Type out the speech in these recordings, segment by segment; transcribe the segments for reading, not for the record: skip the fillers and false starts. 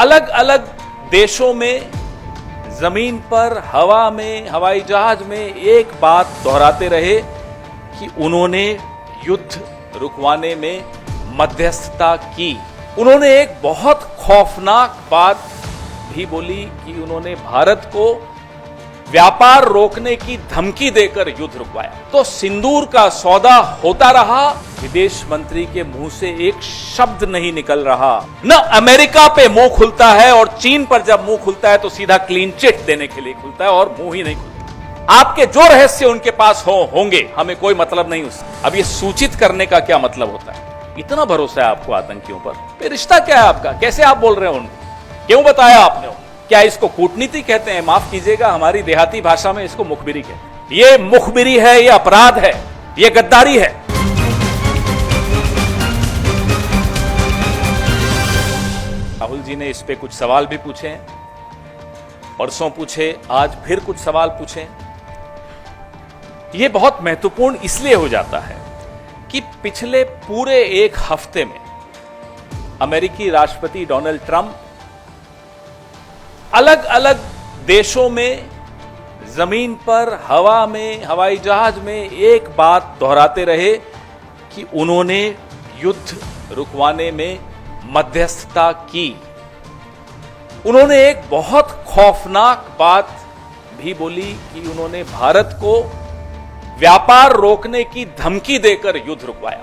अलग अलग देशों में, जमीन पर, हवा में, हवाई जहाज में एक बात दोहराते रहे कि उन्होंने युद्ध रुकवाने में मध्यस्थता की। उन्होंने एक बहुत खौफनाक बात भी बोली कि उन्होंने भारत को व्यापार रोकने की धमकी देकर युद्ध रुकवाया। तो सिंदूर का सौदा होता रहा, विदेश मंत्री के मुंह से एक शब्द नहीं निकल रहा। न अमेरिका पे मुंह खुलता है, और चीन पर जब मुंह खुलता है तो सीधा क्लीन चिट देने के लिए खुलता है, और मुंह ही नहीं खुलता। आपके जो रहस्य उनके पास होंगे, हमें कोई मतलब नहीं उससे। अब ये सूचित करने का क्या मतलब होता है? इतना भरोसा है आपको आतंकियों पर? रिश्ता क्या है आपका? कैसे आप बोल रहे हो उनको? क्यों बताया आपने उनको? क्या इसको कूटनीति कहते हैं? माफ कीजिएगा, हमारी देहाती भाषा में इसको मुखबिरी कहते हैं। ये मुखबिरी है, ये अपराध है, ये गद्दारी है। राहुल जी ने इस पे कुछ सवाल भी पूछे हैं, परसों पूछे, आज फिर कुछ सवाल पूछे। ये बहुत महत्वपूर्ण इसलिए हो जाता है कि पिछले पूरे एक हफ्ते में अमेरिकी राष्ट्रपति डोनाल्ड ट्रंप अलग अलग देशों में, जमीन पर, हवा में, हवाई जहाज में एक बात दोहराते रहे कि उन्होंने युद्ध रुकवाने में मध्यस्थता की। उन्होंने एक बहुत खौफनाक बात भी बोली कि उन्होंने भारत को व्यापार रोकने की धमकी देकर युद्ध रुकवाया।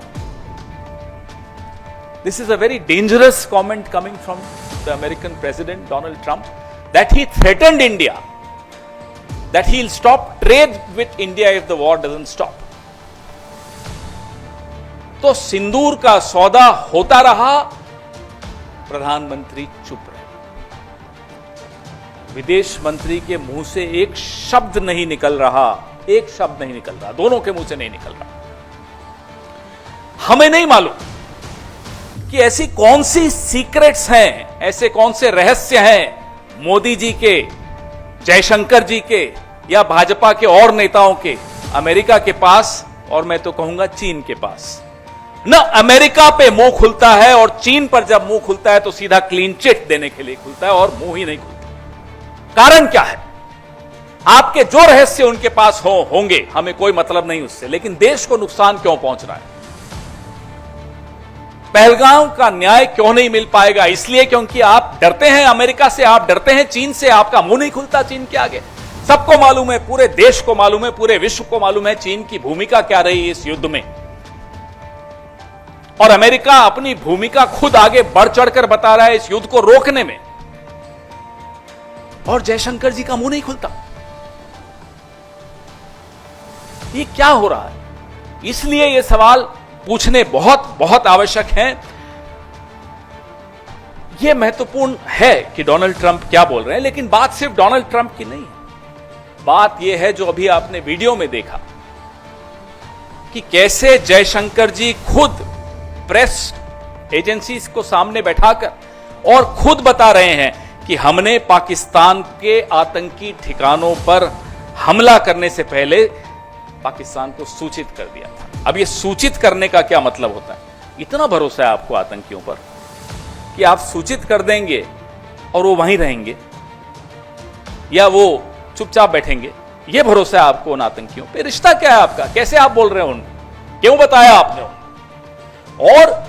This is a very dangerous comment coming from the American president Donald Trump, that he threatened India, that he'll stop trade with India if the war doesn't stop. तो सिंदूर का सौदा होता रहा, प्रधानमंत्री चुप रहे। विदेश मंत्री के मुंह से एक शब्द नहीं निकल रहा, एक शब्द नहीं निकल रहा, दोनों के मुंह से नहीं निकल रहा। हमें नहीं मालूम कि ऐसी कौन सी सीक्रेट्स हैं, ऐसे कौन से रहस्य हैं मोदी जी के, जयशंकर जी के, या भाजपा के और नेताओं के, अमेरिका के पास, और मैं तो कहूंगा चीन के पास। न अमेरिका पे मुंह खुलता है, और चीन पर जब मुंह खुलता है तो सीधा क्लीन चिट देने के लिए खुलता है, और मुंह ही नहीं खुलता। कारण क्या है? आपके जो रहस्य उनके पास होंगे, हमें कोई मतलब नहीं उससे, लेकिन देश को नुकसान क्यों पहुंच रहा है? पहलगाम का न्याय क्यों नहीं मिल पाएगा? इसलिए क्योंकि आप डरते हैं अमेरिका से, आप डरते हैं चीन से, आपका मुंह नहीं खुलता चीन के आगे। सबको मालूम है, पूरे देश को मालूम है, पूरे विश्व को मालूम है चीन की भूमिका क्या रही इस युद्ध में, और अमेरिका अपनी भूमिका खुद आगे बढ़ चढ़कर बता रहा है इस युद्ध को रोकने में, और जयशंकर जी का मुंह नहीं खुलता। ये क्या हो रहा है? इसलिए ये सवाल पूछने बहुत बहुत आवश्यक हैं। यह महत्वपूर्ण है कि डोनाल्ड ट्रंप क्या बोल रहे हैं, लेकिन बात सिर्फ डोनाल्ड ट्रंप की नहीं है। बात यह है जो अभी आपने वीडियो में देखा कि कैसे जयशंकर जी खुद प्रेस एजेंसीज को सामने बैठाकर और खुद बता रहे हैं कि हमने पाकिस्तान के आतंकी ठिकानों पर हमला करने से पहले पाकिस्तान को सूचित कर दिया था। अब ये सूचित करने का क्या मतलब होता है? इतना भरोसा है आपको आतंकियों पर कि आप सूचित कर देंगे और वो वहीं रहेंगे, या वो चुपचाप बैठेंगे? ये भरोसा है आपको उन आतंकियों पे? रिश्ता क्या है आपका? कैसे आप बोल रहे हो उनको? क्यों बताया आपने उनको? और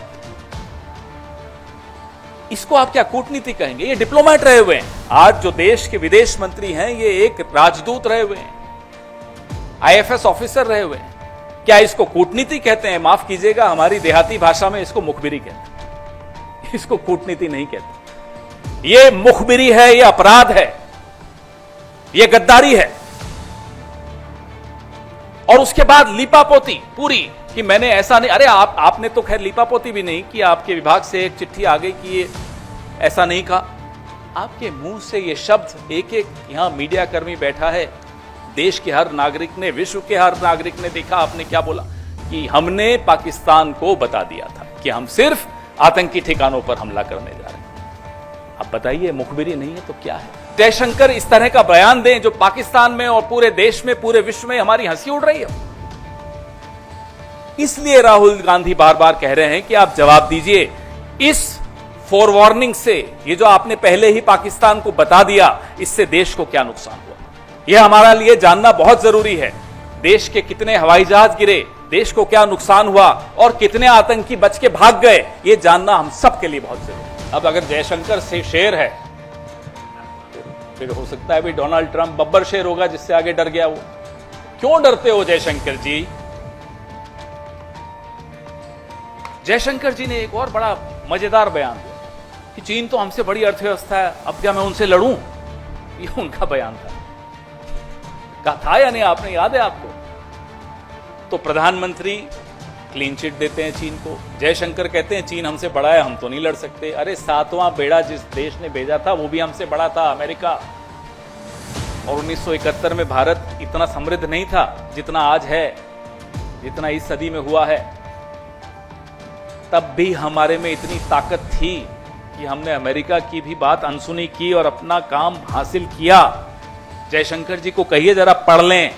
इसको आप क्या कूटनीति कहेंगे? ये डिप्लोमेट रहे हुए हैं। आज जो देश के विदेश मंत्री हैं, ये एक राजदूत रहे हुए हैं, IFS ऑफिसर रहे हुए हैं। क्या इसको कूटनीति कहते हैं? माफ कीजिएगा, हमारी देहाती भाषा में इसको मुखबिरी कहते हैं, इसको कूटनीति नहीं कहते। ये मुखबिरी है, ये अपराध है, ये गद्दारी है। और उसके बाद लीपापोती पूरी कि मैंने ऐसा नहीं। अरे आपने तो खैर लीपापोती भी नहीं की, आपके विभाग से एक चिट्ठी आ गई कि ये ऐसा नहीं कहा। आपके मुंह से ये शब्द एक एक यहां मीडिया कर्मी बैठा है, देश के हर नागरिक ने, विश्व के हर नागरिक ने देखा आपने क्या बोला कि हमने पाकिस्तान को बता दिया था कि हम सिर्फ आतंकी ठिकानों पर हमला करने जा रहे हैं। अब बताइए, मुखबिरी नहीं है तो क्या है? जयशंकर इस तरह का बयान दें जो पाकिस्तान में और पूरे देश में, पूरे विश्व में हमारी हंसी उड़ रही है। इसलिए राहुल गांधी बार बार कह रहे हैं कि आप जवाब दीजिए, इस फोरवार्निंग से, ये जो आपने पहले ही पाकिस्तान को बता दिया, इससे देश को क्या नुकसान हुआ, यह हमारा लिए जानना बहुत जरूरी है। देश के कितने हवाई जहाज गिरे, देश को क्या नुकसान हुआ और कितने आतंकी बच के भाग गए, यह जानना हम सबके लिए बहुत जरूरी है। अब अगर जयशंकर से शेर है, फिर हो सकता है भी डोनाल्ड ट्रंप बब्बर शेर होगा जिससे आगे डर गया वो। क्यों डरते हो जयशंकर जी? जयशंकर जी ने एक और बड़ा मजेदार बयान दिया कि चीन तो हमसे बड़ी अर्थव्यवस्था है, अब क्या मैं उनसे लड़ूं? ये उनका बयान था। कहा था या नहीं, आपने याद है आपको? तो प्रधानमंत्री क्लीन चिट देते हैं चीन को, जयशंकर कहते हैं चीन हमसे बड़ा है, हम तो नहीं लड़ सकते। अरे 7वां बेड़ा जिस देश ने भेजा था वो भी हमसे बड़ा था, अमेरिका। और 1971 में भारत इतना समृद्ध नहीं था जितना आज है, जितना इस सदी में हुआ है। तब भी हमारे में इतनी ताकत थी कि हमने अमेरिका की भी बात अनसुनी की और अपना काम हासिल किया। जयशंकर जी को कहिए जरा पढ़ लें,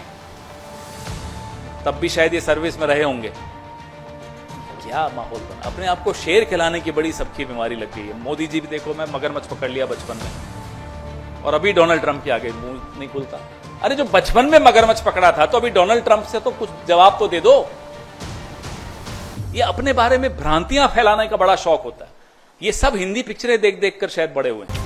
तब भी शायद ये सर्विस में रहे होंगे। क्या माहौल बना, अपने आप को शेर खिलाने की बड़ी सबकी बीमारी लग गई है। मोदी जी भी देखो, मैं मगरमच्छ पकड़ लिया बचपन में, और अभी डोनाल्ड ट्रंप के आगे मुंह नहीं खुलता। अरे जो बचपन में मगरमच्छ पकड़ा था, तो अभी डोनाल्ड ट्रंप से तो कुछ जवाब तो दे दो। ये अपने बारे में भ्रांतियां फैलाने का बड़ा शौक होता है। ये सब हिंदी पिक्चरें देख देख कर शायद बड़े हुए हैं।